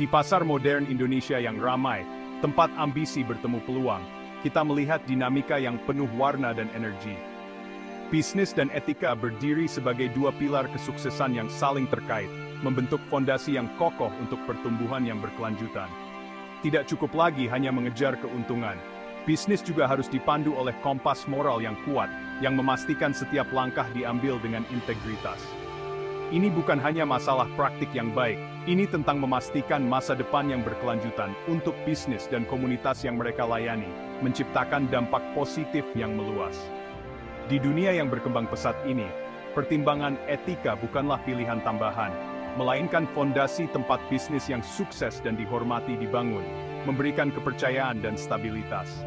pasar modern Indonesia yang ramai, tempat ambisi bertemu peluang, kita melihat dinamika yang penuh warna dan energi. Bisnis dan etika berdiri sebagai dua pilar kesuksesan yang saling terkait, membentuk fondasi yang kokoh untuk pertumbuhan yang berkelanjutan. Tidak cukup lagi hanya mengejar keuntungan. Bisnis juga harus dipandu oleh kompas moral yang kuat, yang memastikan setiap langkah diambil dengan integritas. Ini bukan hanya masalah praktik yang baik, ini tentang memastikan masa depan yang berkelanjutan untuk bisnis dan komunitas yang mereka layani, menciptakan dampak positif yang meluas. Di dunia yang berkembang pesat ini, pertimbangan etika bukanlah pilihan tambahan, melainkan fondasi tempat bisnis yang sukses dan dihormati dibangun, memberikan kepercayaan dan stabilitas.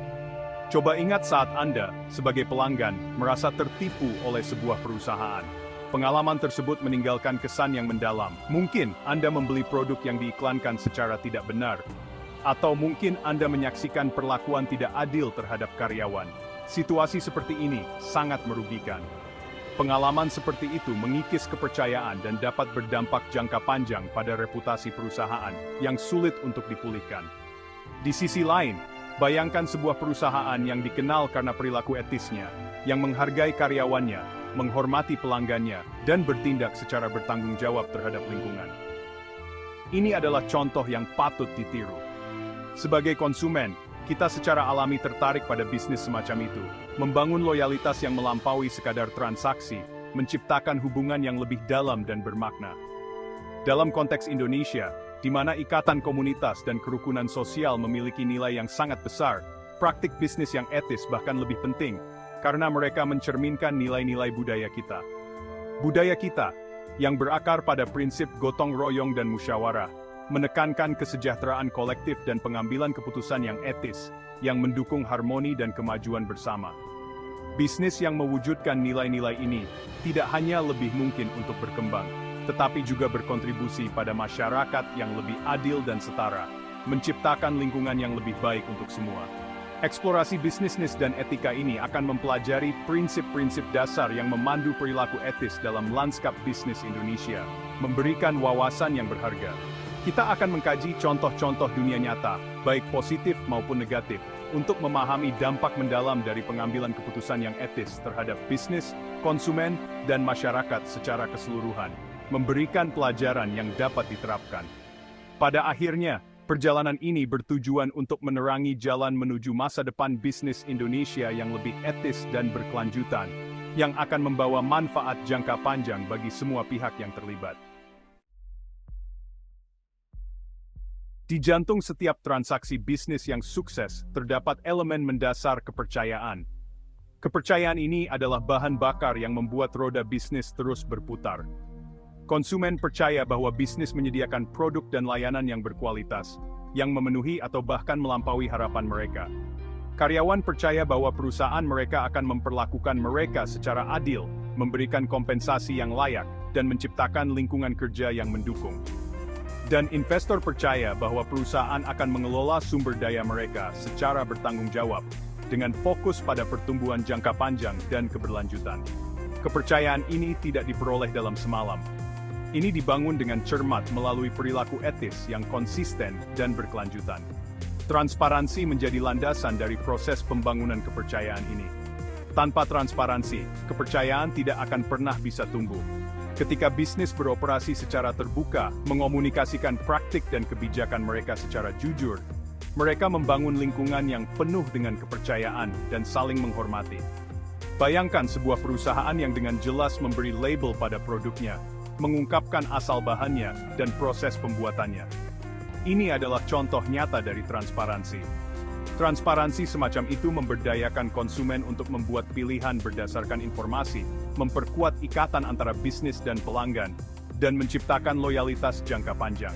Coba ingat saat Anda, sebagai pelanggan, merasa tertipu oleh sebuah perusahaan. Pengalaman tersebut meninggalkan kesan yang mendalam. Mungkin Anda membeli produk yang diiklankan secara tidak benar. Atau mungkin Anda menyaksikan perlakuan tidak adil terhadap karyawan. Situasi seperti ini sangat merugikan. Pengalaman seperti itu mengikis kepercayaan dan dapat berdampak jangka panjang pada reputasi perusahaan yang sulit untuk dipulihkan. Di sisi lain, bayangkan sebuah perusahaan yang dikenal karena perilaku etisnya, yang menghargai karyawannya, menghormati pelanggannya, dan bertindak secara bertanggung jawab terhadap lingkungan. Ini adalah contoh yang patut ditiru. Sebagai konsumen, kita secara alami tertarik pada bisnis semacam itu, membangun loyalitas yang melampaui sekadar transaksi, menciptakan hubungan yang lebih dalam dan bermakna. Dalam konteks Indonesia, di mana ikatan komunitas dan kerukunan sosial memiliki nilai yang sangat besar, praktik bisnis yang etis bahkan lebih penting, karena mereka mencerminkan nilai-nilai budaya kita. Budaya kita, yang berakar pada prinsip gotong royong dan musyawarah, menekankan kesejahteraan kolektif dan pengambilan keputusan yang etis, yang mendukung harmoni dan kemajuan bersama. Bisnis yang mewujudkan nilai-nilai ini, tidak hanya lebih mungkin untuk berkembang, tetapi juga berkontribusi pada masyarakat yang lebih adil dan setara, menciptakan lingkungan yang lebih baik untuk semua. Eksplorasi bisnis dan etika ini akan mempelajari prinsip-prinsip dasar yang memandu perilaku etis dalam lanskap bisnis Indonesia, memberikan wawasan yang berharga. Kita akan mengkaji contoh-contoh dunia nyata, baik positif maupun negatif, untuk memahami dampak mendalam dari pengambilan keputusan yang etis terhadap bisnis, konsumen, dan masyarakat secara keseluruhan, memberikan pelajaran yang dapat diterapkan. Pada akhirnya, perjalanan ini bertujuan untuk menerangi jalan menuju masa depan bisnis Indonesia yang lebih etis dan berkelanjutan, yang akan membawa manfaat jangka panjang bagi semua pihak yang terlibat. Di jantung setiap transaksi bisnis yang sukses, terdapat elemen mendasar kepercayaan. Kepercayaan ini adalah bahan bakar yang membuat roda bisnis terus berputar. Konsumen percaya bahwa bisnis menyediakan produk dan layanan yang berkualitas, yang memenuhi atau bahkan melampaui harapan mereka. Karyawan percaya bahwa perusahaan mereka akan memperlakukan mereka secara adil, memberikan kompensasi yang layak, dan menciptakan lingkungan kerja yang mendukung. Dan investor percaya bahwa perusahaan akan mengelola sumber daya mereka secara bertanggung jawab, dengan fokus pada pertumbuhan jangka panjang dan keberlanjutan. Kepercayaan ini tidak diperoleh dalam semalam. Ini dibangun dengan cermat melalui perilaku etis yang konsisten dan berkelanjutan. Transparansi menjadi landasan dari proses pembangunan kepercayaan ini. Tanpa transparansi, kepercayaan tidak akan pernah bisa tumbuh. Ketika bisnis beroperasi secara terbuka, mengomunikasikan praktik dan kebijakan mereka secara jujur, mereka membangun lingkungan yang penuh dengan kepercayaan dan saling menghormati. Bayangkan sebuah perusahaan yang dengan jelas memberi label pada produknya, mengungkapkan asal bahannya dan proses pembuatannya. Ini adalah contoh nyata dari transparansi. Transparansi semacam itu memberdayakan konsumen untuk membuat pilihan berdasarkan informasi, memperkuat ikatan antara bisnis dan pelanggan, dan menciptakan loyalitas jangka panjang.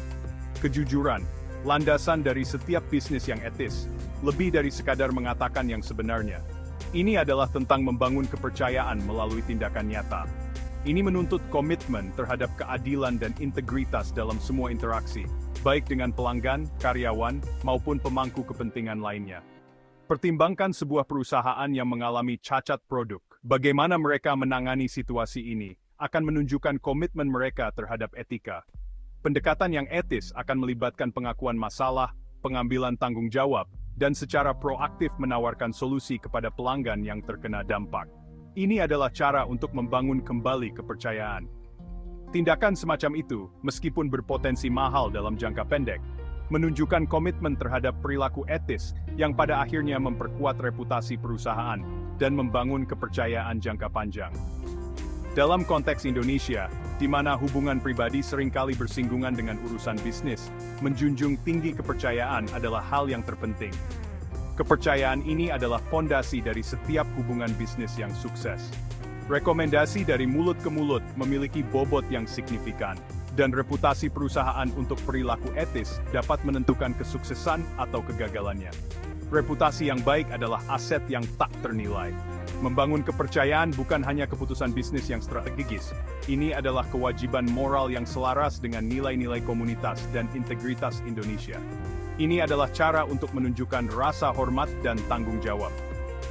Kejujuran, landasan dari setiap bisnis yang etis, lebih dari sekadar mengatakan yang sebenarnya. Ini adalah tentang membangun kepercayaan melalui tindakan nyata. Ini menuntut komitmen terhadap keadilan dan integritas dalam semua interaksi, baik dengan pelanggan, karyawan, maupun pemangku kepentingan lainnya. Pertimbangkan sebuah perusahaan yang mengalami cacat produk. Bagaimana mereka menangani situasi ini akan menunjukkan komitmen mereka terhadap etika. Pendekatan yang etis akan melibatkan pengakuan masalah, pengambilan tanggung jawab, dan secara proaktif menawarkan solusi kepada pelanggan yang terkena dampak. Ini adalah cara untuk membangun kembali kepercayaan. Tindakan semacam itu, meskipun berpotensi mahal dalam jangka pendek, menunjukkan komitmen terhadap perilaku etis yang pada akhirnya memperkuat reputasi perusahaan dan membangun kepercayaan jangka panjang. Dalam konteks Indonesia, di mana hubungan pribadi seringkali bersinggungan dengan urusan bisnis, menjunjung tinggi kepercayaan adalah hal yang terpenting. Kepercayaan ini adalah fondasi dari setiap hubungan bisnis yang sukses. Rekomendasi dari mulut ke mulut memiliki bobot yang signifikan, dan reputasi perusahaan untuk perilaku etis dapat menentukan kesuksesan atau kegagalannya. Reputasi yang baik adalah aset yang tak ternilai. Membangun kepercayaan bukan hanya keputusan bisnis yang strategis, ini adalah kewajiban moral yang selaras dengan nilai-nilai komunitas dan integritas Indonesia. Ini adalah cara untuk menunjukkan rasa hormat dan tanggung jawab.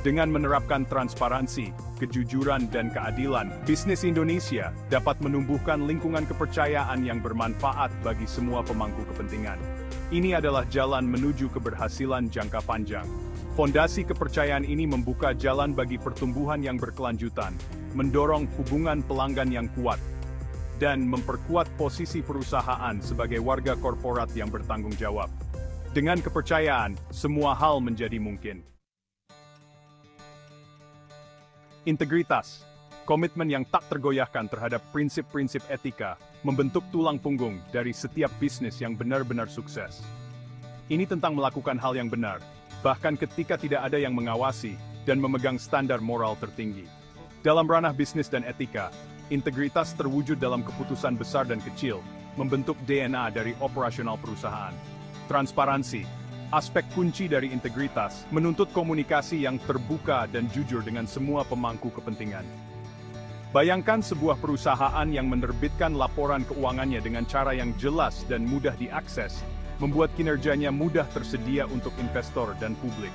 Dengan menerapkan transparansi, kejujuran, dan keadilan, bisnis Indonesia dapat menumbuhkan lingkungan kepercayaan yang bermanfaat bagi semua pemangku kepentingan. Ini adalah jalan menuju keberhasilan jangka panjang. Fondasi kepercayaan ini membuka jalan bagi pertumbuhan yang berkelanjutan, mendorong hubungan pelanggan yang kuat, dan memperkuat posisi perusahaan sebagai warga korporat yang bertanggung jawab. Dengan kepercayaan, semua hal menjadi mungkin. Integritas, komitmen yang tak tergoyahkan terhadap prinsip-prinsip etika, membentuk tulang punggung dari setiap bisnis yang benar-benar sukses. Ini tentang melakukan hal yang benar, bahkan ketika tidak ada yang mengawasi, dan memegang standar moral tertinggi. Dalam ranah bisnis dan etika, integritas terwujud dalam keputusan besar dan kecil, membentuk DNA dari operasional perusahaan. Transparansi, aspek kunci dari integritas, menuntut komunikasi yang terbuka dan jujur dengan semua pemangku kepentingan. Bayangkan sebuah perusahaan yang menerbitkan laporan keuangannya dengan cara yang jelas dan mudah diakses, membuat kinerjanya mudah tersedia untuk investor dan publik.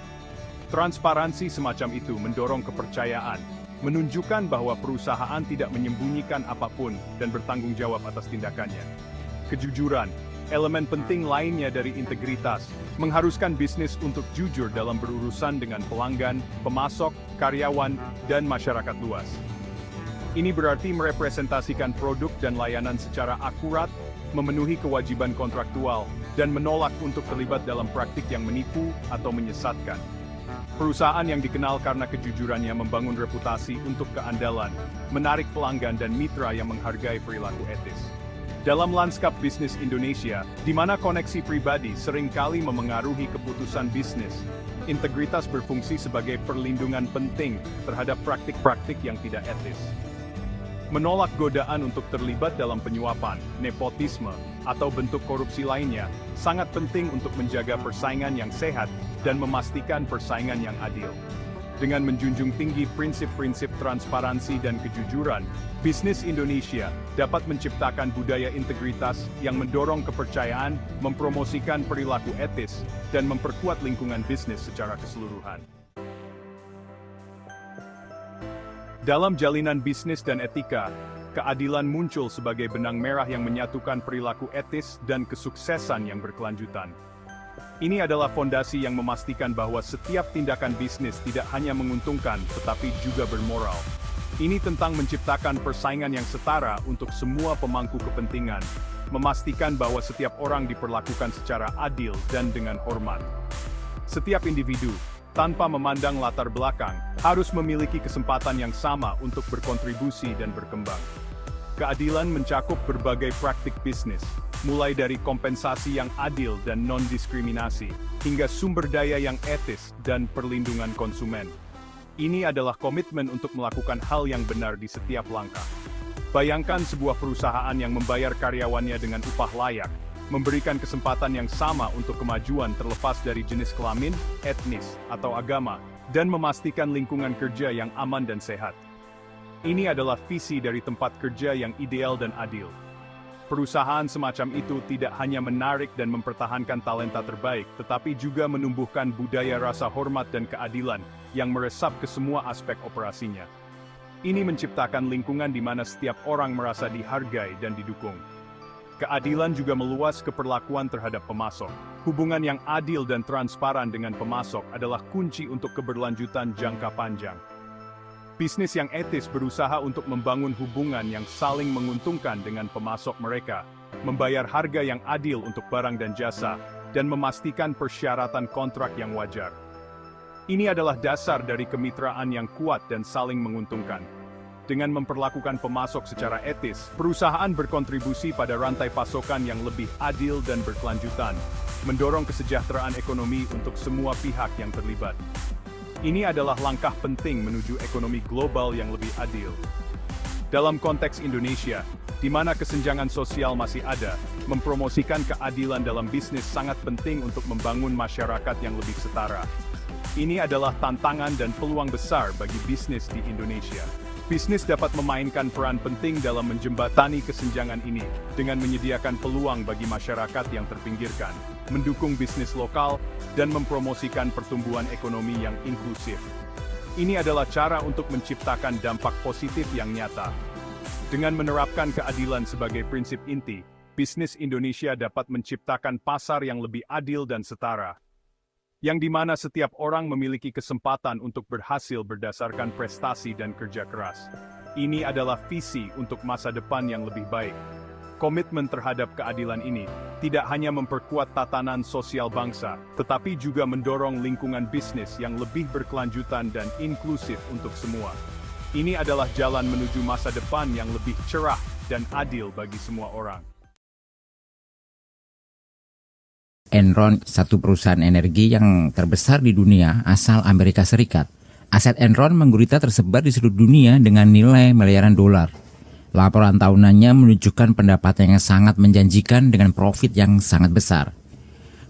Transparansi semacam itu mendorong kepercayaan, menunjukkan bahwa perusahaan tidak menyembunyikan apapun dan bertanggung jawab atas tindakannya. Kejujuran, elemen penting lainnya dari integritas, mengharuskan bisnis untuk jujur dalam berurusan dengan pelanggan, pemasok, karyawan, dan masyarakat luas. Ini berarti merepresentasikan produk dan layanan secara akurat, memenuhi kewajiban kontraktual, dan menolak untuk terlibat dalam praktik yang menipu atau menyesatkan. Perusahaan yang dikenal karena kejujurannya membangun reputasi untuk keandalan, menarik pelanggan dan mitra yang menghargai perilaku etis. Dalam lanskap bisnis Indonesia, di mana koneksi pribadi seringkali memengaruhi keputusan bisnis, integritas berfungsi sebagai perlindungan penting terhadap praktik-praktik yang tidak etis. Menolak godaan untuk terlibat dalam penyuapan, nepotisme, atau bentuk korupsi lainnya, sangat penting untuk menjaga persaingan yang sehat dan memastikan persaingan yang adil. Dengan menjunjung tinggi prinsip-prinsip transparansi dan kejujuran, bisnis Indonesia dapat menciptakan budaya integritas yang mendorong kepercayaan, mempromosikan perilaku etis, dan memperkuat lingkungan bisnis secara keseluruhan. Dalam jalinan bisnis dan etika, keadilan muncul sebagai benang merah yang menyatukan perilaku etis dan kesuksesan yang berkelanjutan. Ini adalah fondasi yang memastikan bahwa setiap tindakan bisnis tidak hanya menguntungkan, tetapi juga bermoral. Ini tentang menciptakan persaingan yang setara untuk semua pemangku kepentingan, memastikan bahwa setiap orang diperlakukan secara adil dan dengan hormat. Setiap individu, tanpa memandang latar belakang, harus memiliki kesempatan yang sama untuk berkontribusi dan berkembang. Keadilan mencakup berbagai praktik bisnis, mulai dari kompensasi yang adil dan non-diskriminasi, hingga sumber daya yang etis dan perlindungan konsumen. Ini adalah komitmen untuk melakukan hal yang benar di setiap langkah. Bayangkan sebuah perusahaan yang membayar karyawannya dengan upah layak, memberikan kesempatan yang sama untuk kemajuan terlepas dari jenis kelamin, etnis, atau agama, dan memastikan lingkungan kerja yang aman dan sehat. Ini adalah visi dari tempat kerja yang ideal dan adil. Perusahaan semacam itu tidak hanya menarik dan mempertahankan talenta terbaik, tetapi juga menumbuhkan budaya rasa hormat dan keadilan yang meresap ke semua aspek operasinya. Ini menciptakan lingkungan di mana setiap orang merasa dihargai dan didukung. Keadilan juga meluas ke perlakuan terhadap pemasok. Hubungan yang adil dan transparan dengan pemasok adalah kunci untuk keberlanjutan jangka panjang. Bisnis yang etis berusaha untuk membangun hubungan yang saling menguntungkan dengan pemasok mereka, membayar harga yang adil untuk barang dan jasa, dan memastikan persyaratan kontrak yang wajar. Ini adalah dasar dari kemitraan yang kuat dan saling menguntungkan. Dengan memperlakukan pemasok secara etis, perusahaan berkontribusi pada rantai pasokan yang lebih adil dan berkelanjutan, mendorong kesejahteraan ekonomi untuk semua pihak yang terlibat. Ini adalah langkah penting menuju ekonomi global yang lebih adil. Dalam konteks Indonesia, di mana kesenjangan sosial masih ada, mempromosikan keadilan dalam bisnis sangat penting untuk membangun masyarakat yang lebih setara. Ini adalah tantangan dan peluang besar bagi bisnis di Indonesia. Bisnis dapat memainkan peran penting dalam menjembatani kesenjangan ini, dengan menyediakan peluang bagi masyarakat yang terpinggirkan, mendukung bisnis lokal, dan mempromosikan pertumbuhan ekonomi yang inklusif. Ini adalah cara untuk menciptakan dampak positif yang nyata. Dengan menerapkan keadilan sebagai prinsip inti, bisnis Indonesia dapat menciptakan pasar yang lebih adil dan setara, yang dimana setiap orang memiliki kesempatan untuk berhasil berdasarkan prestasi dan kerja keras. Ini adalah visi untuk masa depan yang lebih baik. Komitmen terhadap keadilan ini tidak hanya memperkuat tatanan sosial bangsa, tetapi juga mendorong lingkungan bisnis yang lebih berkelanjutan dan inklusif untuk semua. Ini adalah jalan menuju masa depan yang lebih cerah dan adil bagi semua orang. Enron, satu perusahaan energi yang terbesar di dunia asal Amerika Serikat. Aset Enron menggurita tersebar di seluruh dunia dengan nilai miliaran dolar. Laporan tahunannya menunjukkan pendapatan yang sangat menjanjikan dengan profit yang sangat besar.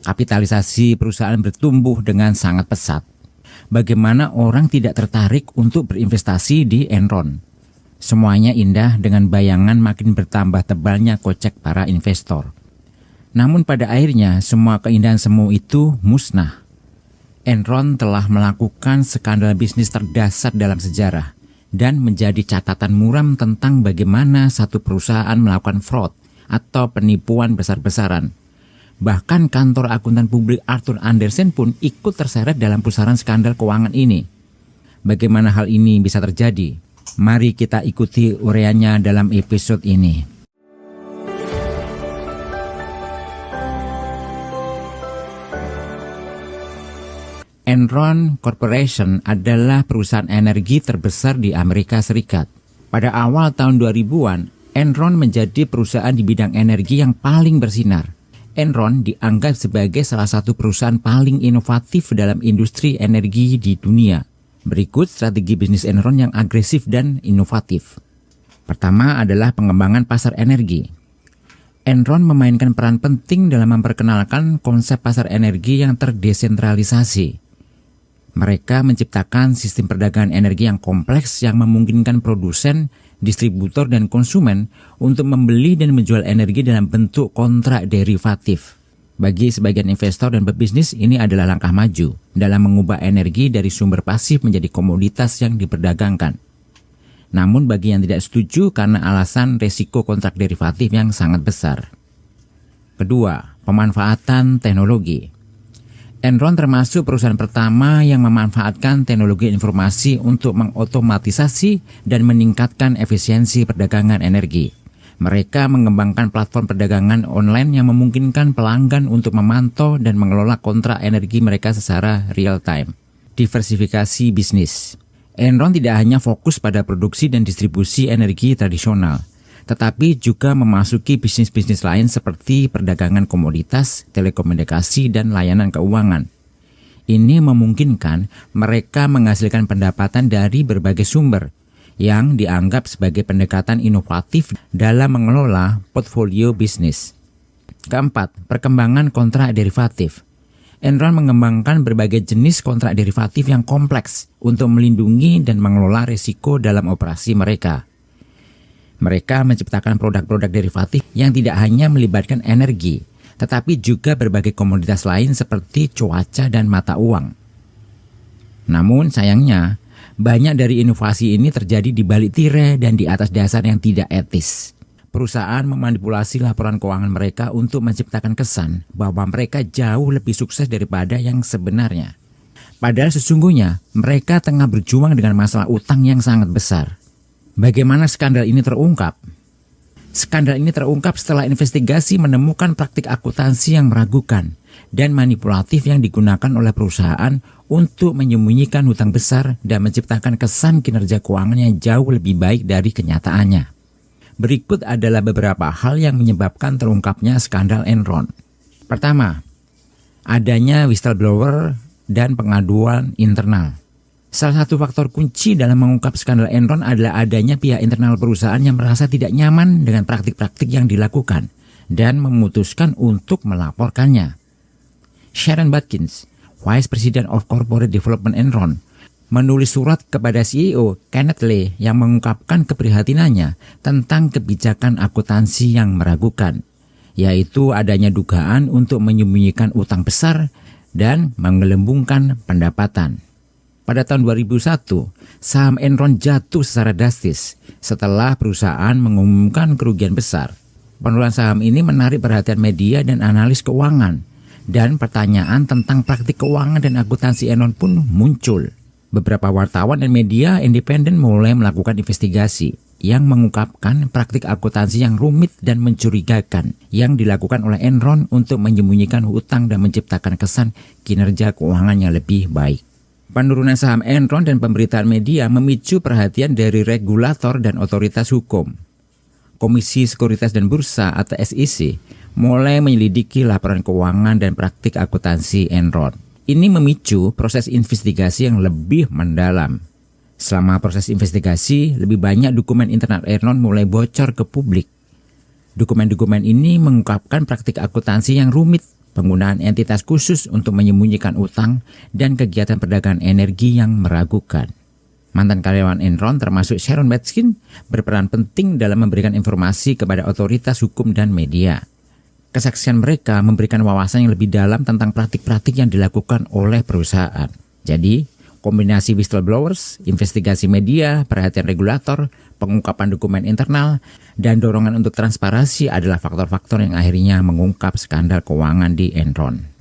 Kapitalisasi perusahaan bertumbuh dengan sangat pesat. Bagaimana orang tidak tertarik untuk berinvestasi di Enron? Semuanya indah dengan bayangan makin bertambah tebalnya kocek para investor. Namun pada akhirnya semua keindahan semu itu musnah. Enron telah melakukan skandal bisnis terdasar dalam sejarah dan menjadi catatan muram tentang bagaimana satu perusahaan melakukan fraud atau penipuan besar-besaran. Bahkan kantor akuntan publik Arthur Andersen pun ikut terseret dalam pusaran skandal keuangan ini. Bagaimana hal ini bisa terjadi? Mari kita ikuti uraiannya dalam episode ini. Enron Corporation adalah perusahaan energi terbesar di Amerika Serikat. Pada awal tahun 2000-an, Enron menjadi perusahaan di bidang energi yang paling bersinar. Enron dianggap sebagai salah satu perusahaan paling inovatif dalam industri energi di dunia. Berikut strategi bisnis Enron yang agresif dan inovatif. Pertama adalah pengembangan pasar energi. Enron memainkan peran penting dalam memperkenalkan konsep pasar energi yang terdesentralisasi. Mereka menciptakan sistem perdagangan energi yang kompleks yang memungkinkan produsen, distributor, dan konsumen untuk membeli dan menjual energi dalam bentuk kontrak derivatif. Bagi sebagian investor dan pebisnis, ini adalah langkah maju dalam mengubah energi dari sumber pasif menjadi komoditas yang diperdagangkan. Namun bagi yang tidak setuju karena alasan resiko kontrak derivatif yang sangat besar. Kedua, pemanfaatan teknologi. Enron termasuk perusahaan pertama yang memanfaatkan teknologi informasi untuk mengotomatisasi dan meningkatkan efisiensi perdagangan energi. Mereka mengembangkan platform perdagangan online yang memungkinkan pelanggan untuk memantau dan mengelola kontrak energi mereka secara real time. Diversifikasi bisnis. Enron tidak hanya fokus pada produksi dan distribusi energi tradisional, tetapi juga memasuki bisnis-bisnis lain seperti perdagangan komoditas, telekomunikasi, dan layanan keuangan. Ini memungkinkan mereka menghasilkan pendapatan dari berbagai sumber yang dianggap sebagai pendekatan inovatif dalam mengelola portfolio bisnis. Keempat, perkembangan kontrak derivatif. Enron mengembangkan berbagai jenis kontrak derivatif yang kompleks untuk melindungi dan mengelola risiko dalam operasi mereka. Mereka menciptakan produk-produk derivatif yang tidak hanya melibatkan energi, tetapi juga berbagai komoditas lain seperti cuaca dan mata uang. Namun sayangnya, banyak dari inovasi ini terjadi di balik tirai dan di atas dasar yang tidak etis. perusahaan memanipulasi laporan keuangan mereka untuk menciptakan kesan bahwa mereka jauh lebih sukses daripada yang sebenarnya. Padahal sesungguhnya mereka tengah berjuang dengan masalah utang yang sangat besar. Bagaimana skandal ini terungkap? Skandal ini terungkap setelah investigasi menemukan praktik akuntansi yang meragukan dan manipulatif yang digunakan oleh perusahaan untuk menyembunyikan hutang besar dan menciptakan kesan kinerja keuangan yang jauh lebih baik dari kenyataannya. Berikut adalah beberapa hal yang menyebabkan terungkapnya skandal Enron. Pertama, adanya whistleblower dan pengaduan internal. Salah satu faktor kunci dalam mengungkap skandal Enron adalah adanya pihak internal perusahaan yang merasa tidak nyaman dengan praktik-praktik yang dilakukan dan memutuskan untuk melaporkannya. Sharon Watkins, Vice President of Corporate Development Enron, menulis surat kepada CEO Kenneth Lay yang mengungkapkan keprihatinannya tentang kebijakan akuntansi yang meragukan, yaitu adanya dugaan untuk menyembunyikan utang besar dan menggelembungkan pendapatan. Pada tahun 2001, saham Enron jatuh secara drastis setelah perusahaan mengumumkan kerugian besar. Penurunan saham ini menarik perhatian media dan analis keuangan, dan pertanyaan tentang praktik keuangan dan akuntansi Enron pun muncul. Beberapa wartawan dan media independen mulai melakukan investigasi yang mengungkapkan praktik akuntansi yang rumit dan mencurigakan yang dilakukan oleh Enron untuk menyembunyikan hutang dan menciptakan kesan kinerja keuangan yang lebih baik. Penurunan saham Enron dan pemberitaan media memicu perhatian dari regulator dan otoritas hukum. Komisi Sekuritas dan Bursa atau SEC mulai menyelidiki laporan keuangan dan praktik akuntansi Enron. Ini memicu proses investigasi yang lebih mendalam. Selama proses investigasi, lebih banyak dokumen internal Enron mulai bocor ke publik. Dokumen-dokumen ini mengungkapkan praktik akuntansi yang rumit, penggunaan entitas khusus untuk menyembunyikan utang, dan kegiatan perdagangan energi yang meragukan. Mantan karyawan Enron termasuk Sharon Watkins berperan penting dalam memberikan informasi kepada otoritas hukum dan media. Kesaksian mereka memberikan wawasan yang lebih dalam tentang praktik-praktik yang dilakukan oleh perusahaan. Jadi, kombinasi whistleblowers, investigasi media, perhatian regulator, pengungkapan dokumen internal, dan dorongan untuk transparansi adalah faktor-faktor yang akhirnya mengungkap skandal keuangan di Enron.